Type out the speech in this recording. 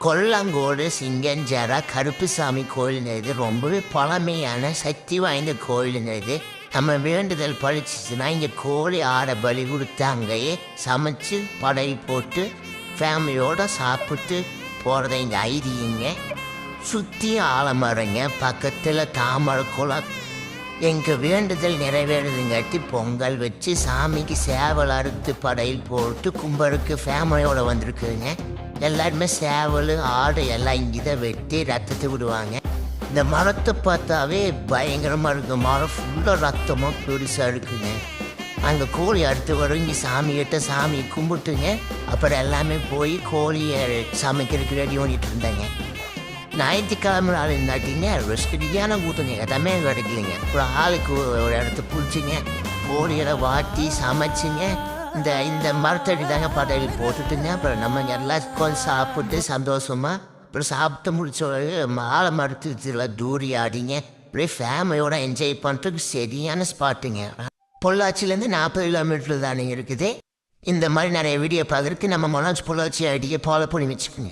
கொல்லங்கோடு சிங்கஞ்சரா கருப்புசாமி கோயிலுங்க இது ரொம்பவே பழமையான சக்தி வாய்ந்த கோயிலுங்க இது. நம்ம வேண்டுதல் பழிச்சிச்சுன்னா இங்கே கோழி ஆடை பலி கொடுத்து அங்கேயே சமைச்சு படை போட்டு ஃபேமிலியோடு சாப்பிட்டு போகிறத இங்கே ஐதீங்க. சுற்றி ஆலமரங்க, பக்கத்தில் தாமரை குளம். எங்கள் வேண்டுதல் நிறைவேறுதுங்காட்டி பொங்கல் வச்சு சாமிக்கு சேவல் அறுத்து படையில் போட்டு கும்பலுக்கு ஃபேமிலியோடு வந்திருக்குதுங்க. எல்லாருமே சேவல் ஆடு எல்லாம் இங்கே தான் வெட்டி ரத்தத்தை விடுவாங்க. இந்த மரத்தை பார்த்தாவே பயங்கரமாக இருக்குது. மரம் ஃபுல்லாக ரத்தமாக பெருசாக இருக்குங்க. அங்கே கோழி அறுத்து வரும். இங்கே சாமிகிட்ட சாமியை கும்பிட்டுங்க. அப்புறம் எல்லாமே போய் கோழியை சமைக்கிறதுக்கு ரெடி பண்ணிட்டு இருந்தாங்க. ஞாயிற்றுக்கிழமை நாள் இருந்தாட்டிங்க ரெஸ்டியான கூட்டங்க எல்லாமே கிடைக்கலைங்க. அப்புறம் ஆளுக்கு ஒரு இடத்த பிடிச்சிங்க, கோழிகளை வாட்டி சமைச்சிங்க. இந்த மரத்தடி தாங்க படையில் போட்டுட்டுங்க. அப்புறம் நம்ம எல்லாம் சாப்பிட்டு சந்தோஷமாக அப்புறம் சாப்பிட்டு முடிச்ச ஆலை மரத்துல தூரி ஆடிங்க. அப்படியே ஃபேமிலியோட என்ஜாய் பண்ணுறதுக்கு சரியான ஸ்பாட்டுங்க. பொள்ளாச்சிலேருந்து 40 கிலோமீட்டர் தானே இருக்குது. இந்த மாதிரி நிறைய வீடியோ பார்க்குறதுக்கு நம்ம மனோஜ் பொள்ளாச்சி ஐடியை ஃபாலோ பண்ணி வச்சுக்கோங்க.